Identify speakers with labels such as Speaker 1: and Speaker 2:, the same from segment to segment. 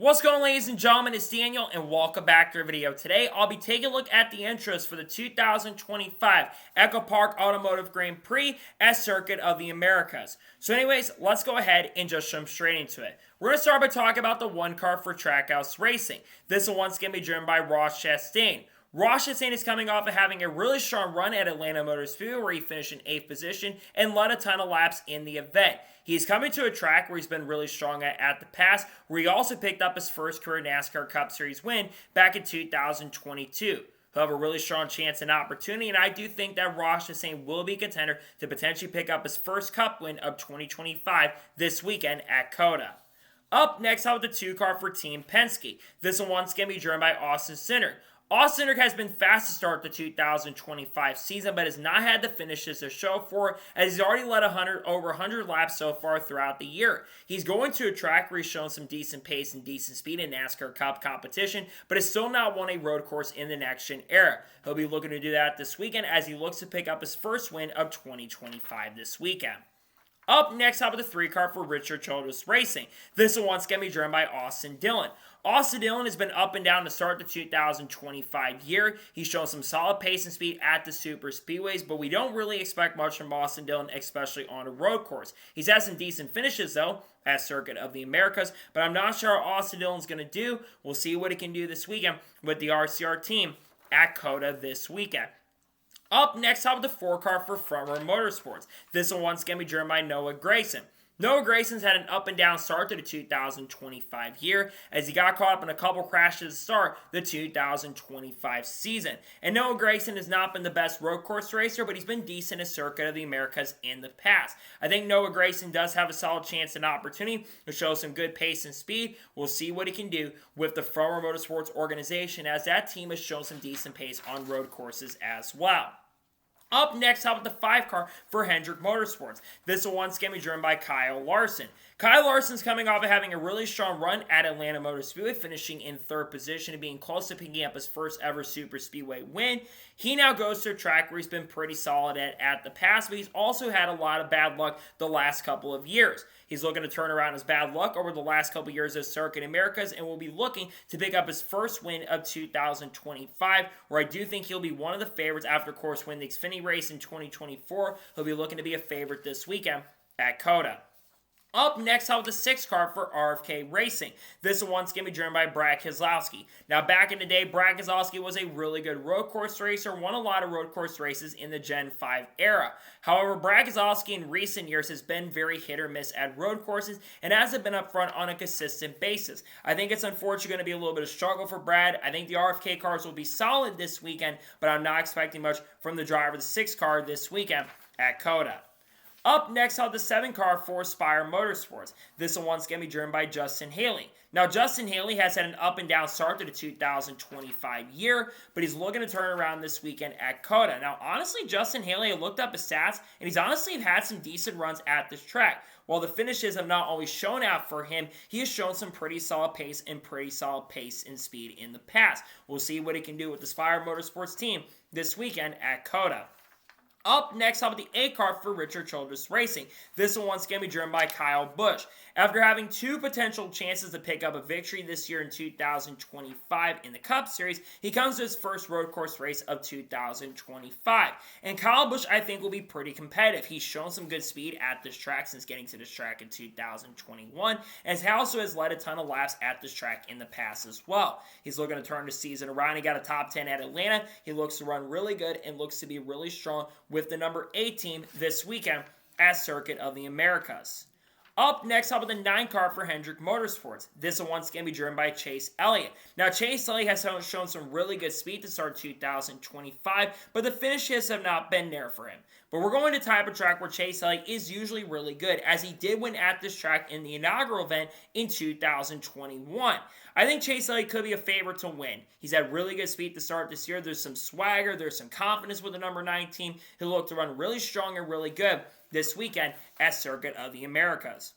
Speaker 1: What's going on, ladies and gentlemen? It's Daniel and welcome back to our video. Today I'll be taking a look at the intros for the 2025 EchoPark Automotive Grand Prix at Circuit of the Americas. So anyways, let's go ahead and just jump straight into it. We're going to start by talking about the one car for Trackhouse Racing. This one's going to be driven by Ross Chastain. Ross Chastain is coming off of having a really strong run at Atlanta Motor Speedway where he finished in 8th position and led a ton of laps in the event. He's coming to a track where he's been really strong at the past, where he also picked up his first career NASCAR Cup Series win back in 2022. He'll have a really strong chance and opportunity, and I do think that Ross Chastain will be a contender to potentially pick up his first Cup win of 2025 this weekend at COTA. Up next, I have the 2-car for Team Penske. This one's going to be driven by Austin Cindric. Austin Cindric has been fast to start the 2025 season, but has not had the finishes to show for it, as he's already led over 100 laps so far throughout the year. He's going to a track where he's shown some decent pace and decent speed in NASCAR Cup competition, but has still not won a road course in the next-gen era. He'll be looking to do that this weekend as he looks to pick up his first win of 2025 this weekend. Up next, I have the 3-car for Richard Childress Racing. This one's going to be driven by Austin Dillon. Austin Dillon has been up and down to start the 2025 year. He's shown some solid pace and speed at the super speedways, but we don't really expect much from Austin Dillon, especially on a road course. He's had some decent finishes, though, at Circuit of the Americas, but I'm not sure how Austin Dillon's going to do. We'll see what he can do this weekend with the RCR team at COTA this weekend. Up next, I have the 4-car for Front Row Motorsports. This one's going to be driven by Noah Gragson. Noah Gragson's had an up and down start to the 2025 year as he got caught up in a couple crashes to start the 2025 season. And Noah Gragson has not been the best road course racer, but he's been decent at Circuit of the Americas in the past. I think Noah Gragson does have a solid chance and opportunity to show some good pace and speed. We'll see what he can do with the Front Row Motorsports organization, as that team has shown some decent pace on road courses as well. Up next, how about the 5-car for Hendrick Motorsports? This one's going to be driven by Kyle Larson. Kyle Larson's coming off of having a really strong run at Atlanta Motor Speedway, finishing in 3rd position and being close to picking up his first ever Super Speedway win. He now goes to a track where he's been pretty solid at the past, but he's also had a lot of bad luck the last couple of years. He's looking to turn around his bad luck over the last couple of years at Circuit Americas and will be looking to pick up his first win of 2025, where I do think he'll be one of the favorites after, of course, winning the Xfinity race in 2024. He'll be looking to be a favorite this weekend at COTA. Up next, I have the 6-car for RFK Racing. This one's going to be driven by Brad Keselowski. Now, back in the day, Brad Keselowski was a really good road course racer, won a lot of road course races in the Gen 5 era. However, Brad Keselowski in recent years has been very hit or miss at road courses and hasn't been up front on a consistent basis. I think it's unfortunately going to be a little bit of struggle for Brad. I think the RFK cars will be solid this weekend, but I'm not expecting much from the driver of the 6-car this weekend at COTA. Up next, I have the 7-car for Spire Motorsports. This one's going to be driven by Justin Haley. Now, Justin Haley has had an up and down start to the 2025 year, but he's looking to turn around this weekend at COTA. Now, honestly, Justin Haley, I looked up his stats, and he's honestly had some decent runs at this track. While the finishes have not always shown out for him, he has shown some pretty solid pace and speed in the past. We'll see what he can do with the Spire Motorsports team this weekend at COTA. Up next, I have the 8-car for Richard Childress Racing. This one's going to be driven by Kyle Busch. After having 2 potential chances to pick up a victory this year in 2025 in the Cup Series, he comes to his first road course race of 2025. And Kyle Busch, I think, will be pretty competitive. He's shown some good speed at this track since getting to this track in 2021, and he also has led a ton of laps at this track in the past as well. He's looking to turn the season around. He got a top 10 at Atlanta. He looks to run really good and looks to be really strong with the number 8 team this weekend at Circuit of the Americas. Up next, how about the 9-car for Hendrick Motorsports? This one's going to be driven by Chase Elliott. Now, Chase Elliott has shown some really good speed to start 2025, but the finishes have not been there for him. But we're going to type a track where Chase Elliott is usually really good, as he did win at this track in the inaugural event in 2021. I think Chase Elliott could be a favorite to win. He's had really good speed to start this year. There's some swagger. There's some confidence with the number 9 team. He'll look to run really strong and really good this weekend at Circuit of the Americas.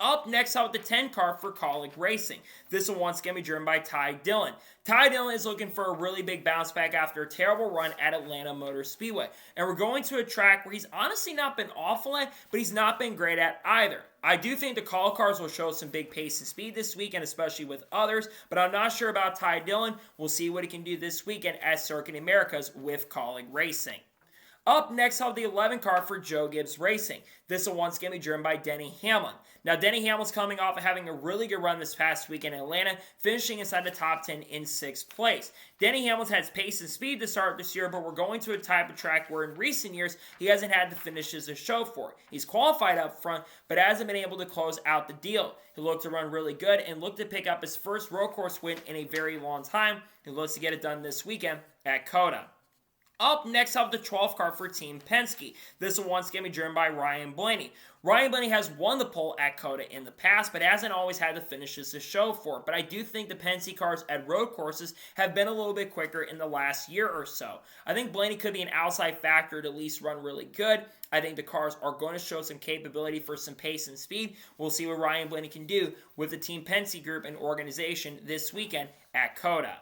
Speaker 1: Up next, out with the 10-car for Kaulig Racing. This one's going to be driven by Ty Dillon. Ty Dillon is looking for a really big bounce back after a terrible run at Atlanta Motor Speedway. And we're going to a track where he's honestly not been awful at, but he's not been great at either. I do think the call cars will show some big pace and speed this weekend, especially with others, but I'm not sure about Ty Dillon. We'll see what he can do this weekend at Circuit Americas with Kaulig Racing. Up next, I'll have the 11 car for Joe Gibbs Racing. This will once again be driven by Denny Hamlin. Now, Denny Hamlin's coming off of having a really good run this past weekend in Atlanta, finishing inside the top 10 in 6th place. Denny Hamlin's had pace and speed to start this year, but we're going to a type of track where in recent years, he hasn't had the finishes to show for it. He's qualified up front, but hasn't been able to close out the deal. He looked to run really good and looked to pick up his first road course win in a very long time. He looks to get it done this weekend at COTA. Up next, I have the 12th car for Team Penske. This will once again be driven by Ryan Blaney. Ryan Blaney has won the pole at COTA in the past, but hasn't always had the finishes to show for it. But I do think the Penske cars at road courses have been a little bit quicker in the last year or so. I think Blaney could be an outside factor to at least run really good. I think the cars are going to show some capability for some pace and speed. We'll see what Ryan Blaney can do with the Team Penske group and organization this weekend at COTA.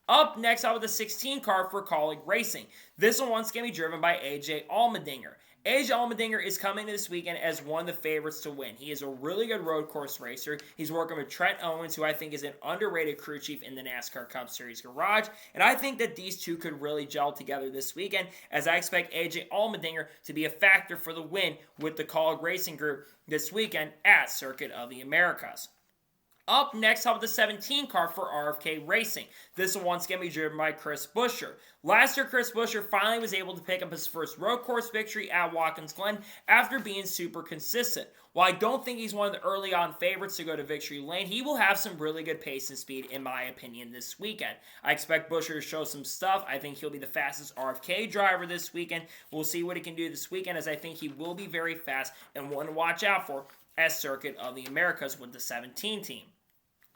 Speaker 1: Up next, I have the 16 car for Kaulig Racing. This will once again be driven by AJ Allmendinger. AJ Allmendinger is coming this weekend as one of the favorites to win. He is a really good road course racer. He's working with Trent Owens, who I think is an underrated crew chief in the NASCAR Cup Series garage. And I think that these two could really gel together this weekend, as I expect AJ Allmendinger to be a factor for the win with the Kaulig Racing Group this weekend at Circuit of the Americas. Up next, I have the 17 car for RFK Racing. This will once again be driven by Chris Buescher. Last year, Chris Buescher finally was able to pick up his first road course victory at Watkins Glen after being super consistent. While I don't think he's one of the early on favorites to go to victory lane, he will have some really good pace and speed, in my opinion, this weekend. I expect Buescher to show some stuff. I think he'll be the fastest RFK driver this weekend. We'll see what he can do this weekend, as I think he will be very fast and one to watch out for at Circuit of the Americas with the 17 team.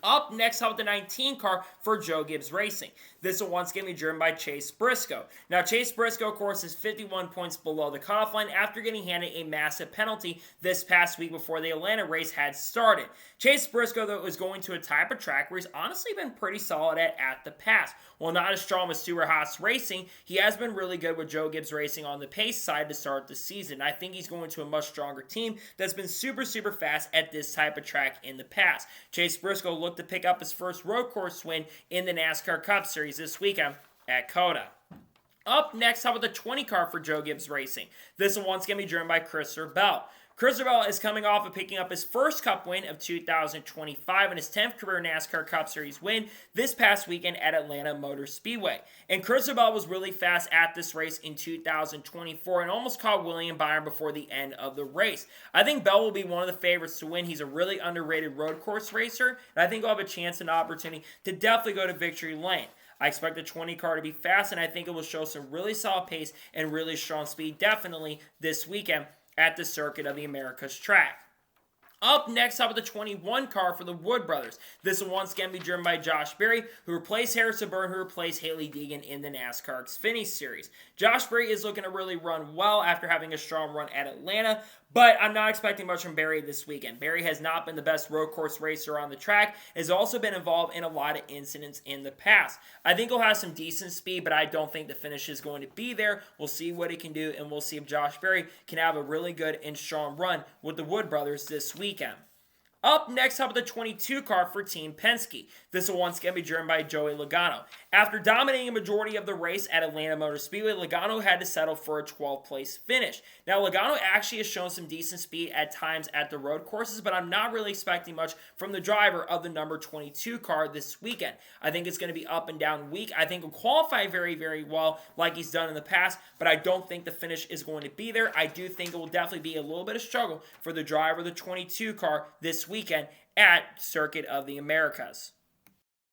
Speaker 1: Up next, I have the 19 car for Joe Gibbs Racing. This will once again be driven by Chase Briscoe. Now, Chase Briscoe, of course, is 51 points below the cutoff line after getting handed a massive penalty this past week before the Atlanta race had started. Chase Briscoe, though, is going to a type of track where he's honestly been pretty solid at the pass. While not as strong as Stuart Haas Racing, he has been really good with Joe Gibbs Racing on the pace side to start the season. I think he's going to a much stronger team that's been super, super fast at this type of track in the past. Chase Briscoe looked to pick up his first road course win in the NASCAR Cup Series this weekend at COTA. Up next, how about the 20 car for Joe Gibbs Racing? This will once again be driven by Christopher Bell. Christopher Bell is coming off of picking up his first Cup win of 2025 and his 10th career NASCAR Cup Series win this past weekend at Atlanta Motor Speedway. And Christopher Bell was really fast at this race in 2024 and almost caught William Byron before the end of the race. I think Bell will be one of the favorites to win. He's a really underrated road course racer, and I think he'll have a chance and opportunity to definitely go to victory lane. I expect the 20 car to be fast, and I think it will show some really solid pace and really strong speed definitely this weekend at the Circuit of the Americas track. Up next, I have the 21 car for the Wood Brothers. This will once again be driven by Josh Berry, who replaced Harrison Burton, who replaced Hailie Deegan in the NASCAR Xfinity Series. Josh Berry is looking to really run well after having a strong run at Atlanta, but I'm not expecting much from Berry this weekend. Berry has not been the best road course racer on the track, has also been involved in a lot of incidents in the past. I think he'll have some decent speed, but I don't think the finish is going to be there. We'll see what he can do, and we'll see if Josh Berry can have a really good and strong run with the Wood Brothers this weekend. Up next, how about the 22 car for Team Penske? This will once again be driven by Joey Logano. After dominating a majority of the race at Atlanta Motor Speedway, Logano had to settle for a 12th place finish. Now, Logano actually has shown some decent speed at times at the road courses, but I'm not really expecting much from the driver of the number 22 car this weekend. I think it's going to be up and down week. I think he'll qualify very, very well like he's done in the past, but I don't think the finish is going to be there. I do think it will definitely be a little bit of struggle for the driver of the 22 car this weekend at Circuit of the Americas.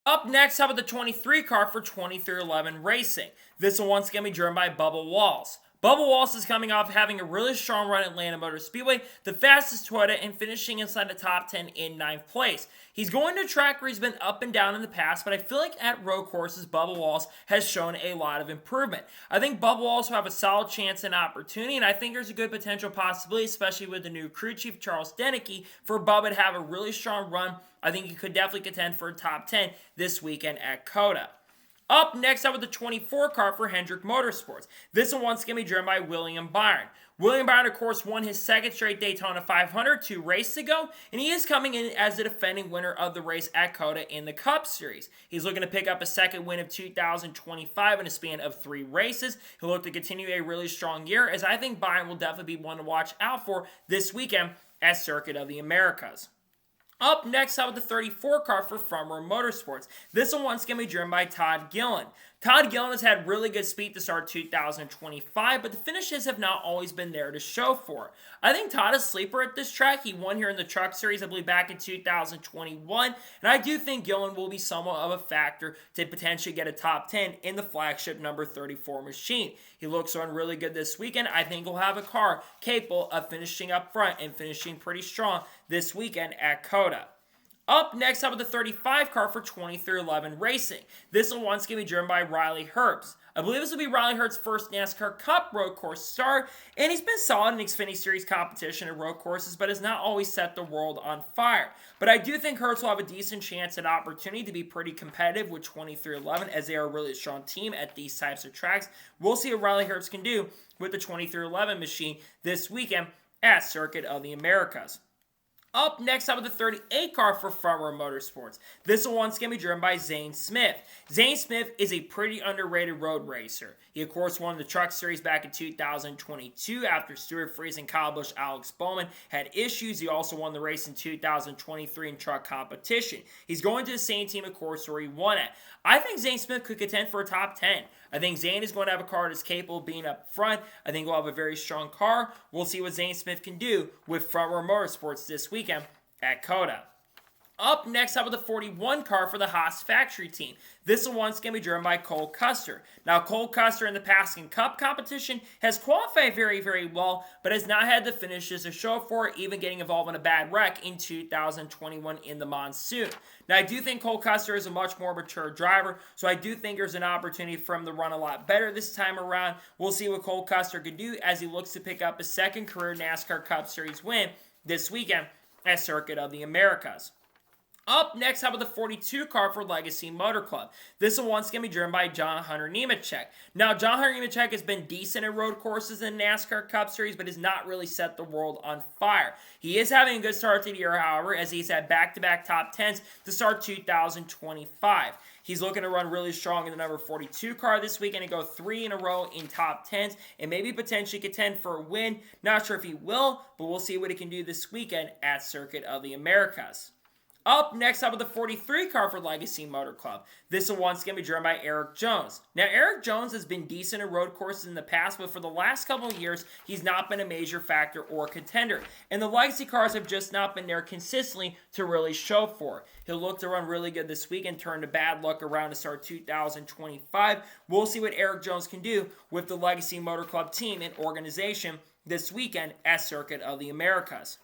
Speaker 1: Up next, how about the 23 car for 2311 Racing? This will once again be driven by Bubba Wallace. Bubba Wallace is coming off having a really strong run at Atlanta Motor Speedway, the fastest Toyota, and finishing inside the top 10 in 9th place. He's going to a track where he's been up and down in the past, but I feel like at road courses, Bubba Wallace has shown a lot of improvement. I think Bubba Wallace will have a solid chance and opportunity, and I think there's a good potential possibility, especially with the new crew chief, Charles Deneke, for Bubba to have a really strong run. I think he could definitely contend for a top 10 this weekend at COTA. Up next, I have the 24 car for Hendrick Motorsports. This one once again be driven by William Byron. William Byron, of course, won his second straight Daytona 500 2 races ago, and he is coming in as the defending winner of the race at COTA in the Cup Series. He's looking to pick up a second win of 2025 in a span of 3 races. He'll look to continue a really strong year, as I think Byron will definitely be one to watch out for this weekend at Circuit of the Americas. Up next, I have the 34 car for Front Row Motorsports. This one once again be driven by Todd Gillen. Todd Gillen has had really good speed to start 2025, but the finishes have not always been there to show for. I think Todd is a sleeper at this track. He won here in the Truck Series, I believe, back in 2021, and I do think Gillen will be somewhat of a factor to potentially get a top 10 in the flagship number 34 machine. He looks on really good this weekend. I think he'll have a car capable of finishing up front and finishing pretty strong this weekend at COTA. Up next, I have the 35 car for 2311 Racing. This one once going to be driven by Riley Herbst. I believe this will be Riley Herbst's first NASCAR Cup road course start, and he's been solid in Xfinity Series competition and road courses, but has not always set the world on fire. But I do think Herbst will have a decent chance and opportunity to be pretty competitive with 2311, as they are a really strong team at these types of tracks. We'll see what Riley Herbst can do with the 2311 machine this weekend at Circuit of the Americas. Up next, I have the 38 car for Front Row Motorsports. This one once going to be driven by Zane Smith. Zane Smith is a pretty underrated road racer. He, of course, won the Truck Series back in 2022 after Stuart Freese and Kyle Busch, Alex Bowman had issues. He also won the race in 2023 in truck competition. He's going to the same team, of course, where he won at. I think Zane Smith could contend for a top 10. I think Zane is going to have a car that's capable of being up front. I think we'll have a very strong car. We'll see what Zane Smith can do with Front Row Motorsports this weekend at COTA. Up next, I have the 41 car for the Haas factory team. This one once going to be driven by Cole Custer. Now, Cole Custer in the Paskin Cup competition has qualified very, very well, but has not had the finishes to show for it, even getting involved in a bad wreck in 2021 in the monsoon. Now, I do think Cole Custer is a much more mature driver, so I do think there's an opportunity for him to run a lot better this time around. We'll see what Cole Custer can do as he looks to pick up a second career NASCAR Cup Series win this weekend at Circuit of the Americas. Up next, how about the 42 car for Legacy Motor Club? This one once going to be driven by John Hunter Nemechek. Now, John Hunter Nemechek has been decent at road courses in the NASCAR Cup Series, but has not really set the world on fire. He is having a good start to the year, however, as he's had back-to-back top 10s to start 2025. He's looking to run really strong in the number 42 car this weekend and go 3 in a row in top 10s and maybe potentially contend for a win. Not sure if he will, but we'll see what he can do this weekend at Circuit of the Americas. Up next, up with the 43 car for Legacy Motor Club. This one once going to be driven by Eric Jones. Now, Eric Jones has been decent at road courses in the past, but for the last couple of years, he's not been a major factor or contender. And the Legacy cars have just not been there consistently to really show for it. He'll look to run really good this week and turn to bad luck around to start 2025. We'll see what Eric Jones can do with the Legacy Motor Club team and organization this weekend at Circuit of the Americas.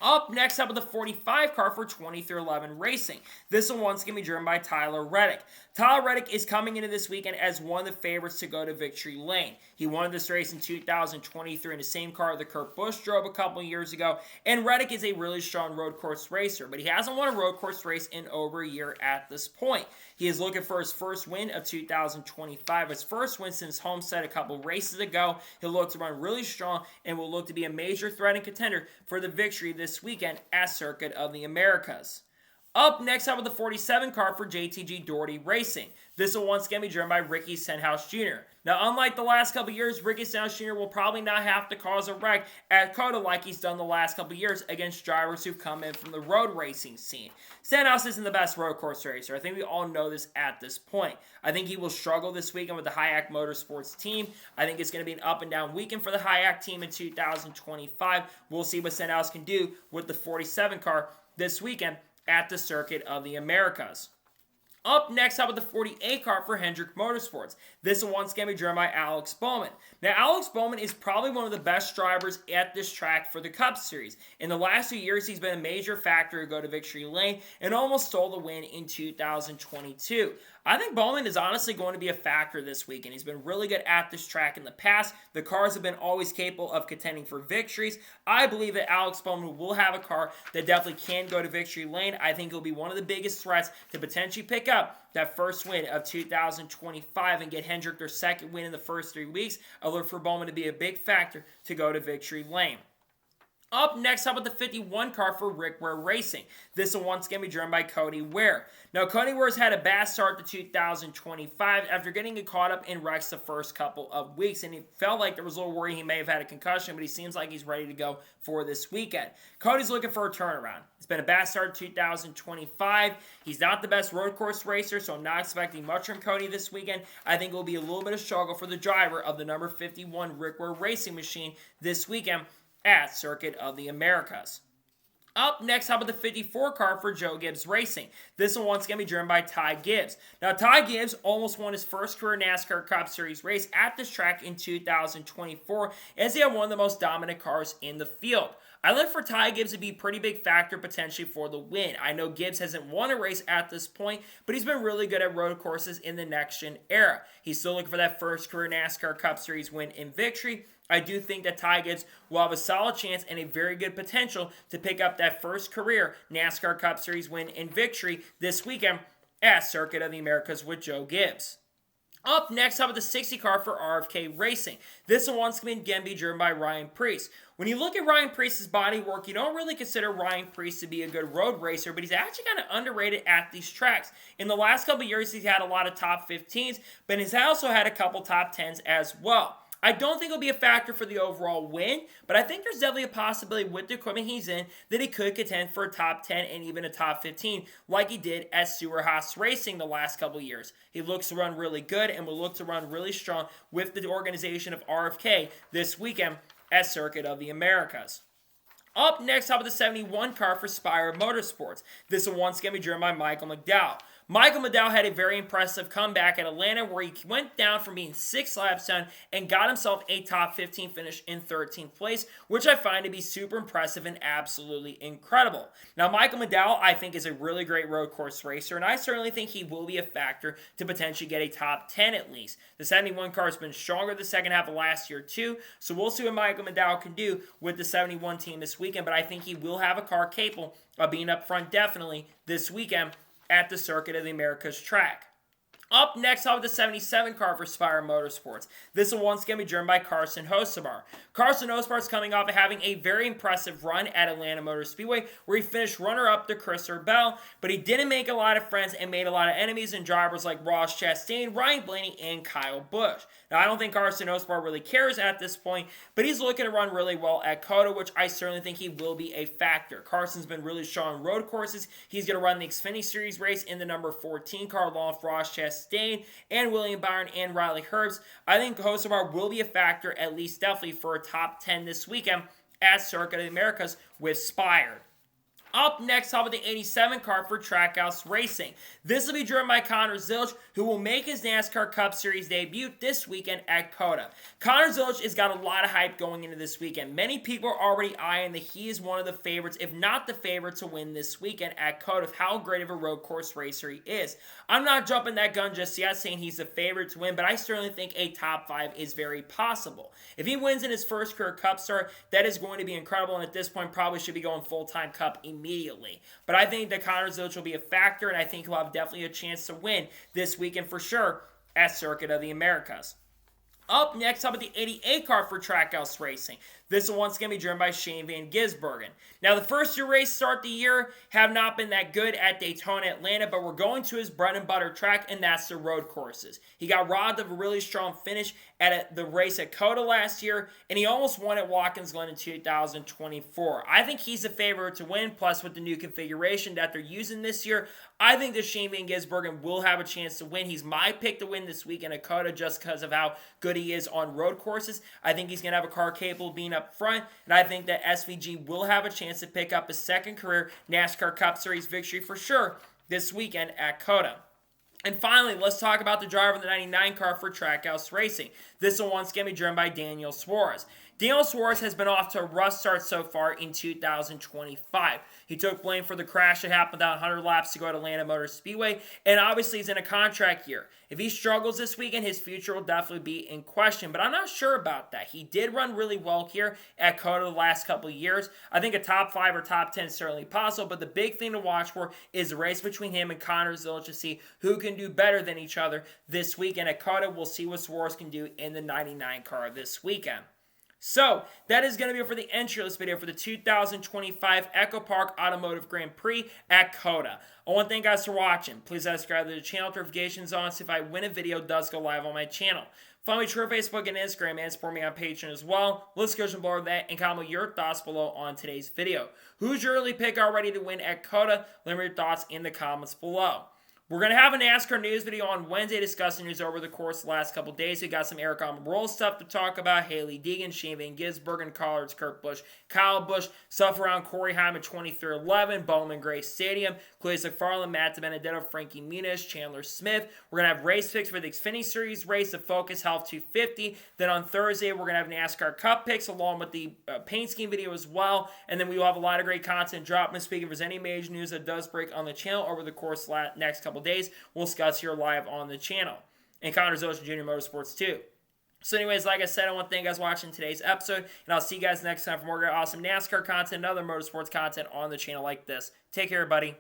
Speaker 1: Up next, up with the 45 car for 2311 Racing. This one once going to be driven by Tyler Reddick. Tyler Reddick is coming into this weekend as one of the favorites to go to victory lane. He won this race in 2023 in the same car that Kurt Busch drove a couple years ago. And Reddick is a really strong road course racer, but he hasn't won a road course race in over a year at this point. He is looking for his first win of 2025, his first win since Homestead a couple races ago. He'll look to run really strong and will look to be a major threat and contender for the victory this weekend at Circuit of the Americas. Up next, I have the 47 car for JTG Doherty Racing. This will once again be driven by Ricky Stenhouse Jr. Now, unlike the last couple years, Ricky Stenhouse Jr. will probably not have to cause a wreck at COTA like he's done the last couple years against drivers who've come in from the road racing scene. Stenhouse isn't the best road course racer. I think we all know this at this point. I think he will struggle this weekend with the Hayek Motorsports team. I think it's going to be an up and down weekend for the Hayek team in 2025. We'll see what Stenhouse can do with the 47 car this weekend at the Circuit of the Americas. Up next, how about the 48 car for Hendrick Motorsports? This one once again be driven by Alex Bowman. Now, Alex Bowman is probably one of the best drivers at this track for the Cup Series. In the last few years, he's been a major factor to go to victory lane and almost stole the win in 2022. I think Bowman is honestly going to be a factor this weekend. He's been really good at this track in the past. The cars have been always capable of contending for victories. I believe that Alex Bowman will have a car that definitely can go to victory lane. I think he'll be one of the biggest threats to potentially pick up that first win of 2025 and get Hendrick their second win in the first 3 weeks, I look for Bowman to be a big factor to go to victory lane. Up next, how about the 51 car for Rick Ware Racing? This will once again be driven by Cody Ware. Now, Cody Ware's had a bad start to 2025 after getting caught up in wrecks the first couple of weeks, and it felt like there was a little worry he may have had a concussion, but he seems like he's ready to go for this weekend. Cody's looking for a turnaround. It's been a bad start to 2025. He's not the best road course racer, so I'm not expecting much from Cody this weekend. I think it will be a little bit of struggle for the driver of the number 51 Rick Ware Racing machine this weekend at Circuit of the Americas. Up next, how about the 54 car for Joe Gibbs Racing? This one once again be driven by Ty Gibbs. Now, Ty Gibbs almost won his first career NASCAR Cup Series race at this track in 2024, as he had one of the most dominant cars in the field. I look for Ty Gibbs to be a pretty big factor potentially for the win. I know Gibbs hasn't won a race at this point, but he's been really good at road courses in the next-gen era. He's still looking for that first career NASCAR Cup Series win in victory. I do think that Ty Gibbs will have a solid chance and a very good potential to pick up that first career NASCAR Cup Series win in victory this weekend at Circuit of the Americas with Joe Gibbs. Up next, how about the 60 car for RFK Racing? This will once again be driven by Ryan Preece. When you look at Ryan Preece's body work, you don't really consider Ryan Preece to be a good road racer, but he's actually kind of underrated at these tracks. In the last couple of years, he's had a lot of top 15s, but he's also had a couple top 10s as well. I don't think it'll be a factor for the overall win, but I think there's definitely a possibility with the equipment he's in that he could contend for a top 10 and even a top 15 like he did at Stewart-Haas Racing the last couple of years. He looks to run really good and will look to run really strong with the organization of RFK this weekend at Circuit of the Americas. Up next, how about the 71 car for Spire Motorsports? This will once again be driven by Michael McDowell. Michael McDowell had a very impressive comeback at Atlanta where he went down from being 6 laps down and got himself a top 15 finish in 13th place, which I find to be super impressive and absolutely incredible. Now, Michael McDowell, I think, is a really great road course racer, and I certainly think he will be a factor to potentially get a top 10 at least. The 71 car has been stronger the second half of last year, too, so we'll see what Michael McDowell can do with the 71 team this weekend, but I think he will have a car capable of being up front definitely this weekend at the Circuit of the Americas track. Up next, how about the 77 car for Spire Motorsports? This will once again be driven by Carson Hocevar. Carson Hocevar is coming off of having a very impressive run at Atlanta Motor Speedway where he finished runner-up to Christopher Bell, but he didn't make a lot of friends and made a lot of enemies in drivers like Ross Chastain, Ryan Blaney, and Kyle Busch. Now, I don't think Carson Hocevar really cares at this point, but he's looking to run really well at COTA, which I certainly think he will be a factor. Carson's been really strong on road courses. He's going to run the Xfinity Series race in the number 14 car along with Ross Chastain and William Byron and Riley Herbst. I think Hocevar will be a factor, at least definitely, for a top 10 this weekend at Circuit of the Americas with Spire. Up next, how about the 87 car for Trackhouse Racing? This will be driven by Connor Zilch, who will make his NASCAR Cup Series debut this weekend at COTA. Connor Zilch has got a lot of hype going into this weekend. Many people are already eyeing that he is one of the favorites, if not the favorite, to win this weekend at COTA of how great of a road course racer he is. I'm not jumping that gun just yet saying he's the favorite to win, but I certainly think a top 5 is very possible. If he wins in his first career Cup start, that is going to be incredible, and at this point probably should be going full-time Cup immediately. But I think that Connor Zilch will be a factor, and I think he'll have definitely a chance to win this weekend for sure at Circuit of the Americas. Up next, how about the 88 car for Trackhouse Racing? This will once again be driven by Shane Van Gisbergen. Now, the first 2 races to start the year have not been that good at Daytona, Atlanta, but we're going to his bread and butter track, and that's the road courses. He got robbed of a really strong finish at the race at COTA last year, and he almost won at Watkins Glen in 2024. I think he's a favorite to win, plus with the new configuration that they're using this year, I think that Shane Van Gisbergen will have a chance to win. He's my pick to win this weekend at COTA just because of how good he is on road courses. I think he's going to have a car capable of being up front, and I think that SVG will have a chance to pick up his second career NASCAR Cup Series victory for sure this weekend at COTA. And finally, let's talk about the driver of the 99 car for Trackhouse Racing. This will once again be driven by Daniel Suarez. Daniel Suarez has been off to a rough start so far in 2025. He took blame for the crash that happened about 100 laps to go at Atlanta Motor Speedway, and obviously he's in a contract year. If he struggles this weekend, his future will definitely be in question, but I'm not sure about that. He did run really well here at COTA the last couple of years. I think a top 5 or top 10 is certainly possible, but the big thing to watch for is the race between him and Connor Zilisch to see who can do better than each other this weekend. At COTA, we'll see what Suarez can do in the 99 car this weekend. So, that is going to be it for the intro of this video for the 2025 EchoPark Automotive Grand Prix at COTA. I want to thank you guys for watching. Please subscribe to the channel, notifications on, so if I win a video, it does go live on my channel. Follow me on Facebook and Instagram, and support me on Patreon as well. Let's go below that and comment your thoughts below on today's video. Who's your early pick already to win at COTA? Let me know your thoughts in the comments below. We're going to have a NASCAR news video on Wednesday discussing news over the course of the last couple days. We got some Eric Almirola stuff to talk about. Haley Deegan, Shane Van Gisbergen, Collards, Kurt Busch, Kyle Busch, stuff around Corey Heim at 2311, Bowman Gray Stadium, Cletus McFarland, Matt DiBenedetto, Frankie Muniz, Chandler Smith. We're going to have race picks for the Xfinity Series race, the Focus Health 250. Then on Thursday, we're going to have NASCAR Cup picks along with the paint scheme video as well. And then we will have a lot of great content dropping this week. If there's any major news that does break on the channel over the course of the next couple days, we'll discuss here live on the channel. And Connor Zilisch Junior Motorsports too. So anyways, like I said, I want to thank you guys for watching today's episode, and I'll see you guys next time for more awesome NASCAR content and other motorsports content on the channel like this. Take care, everybody.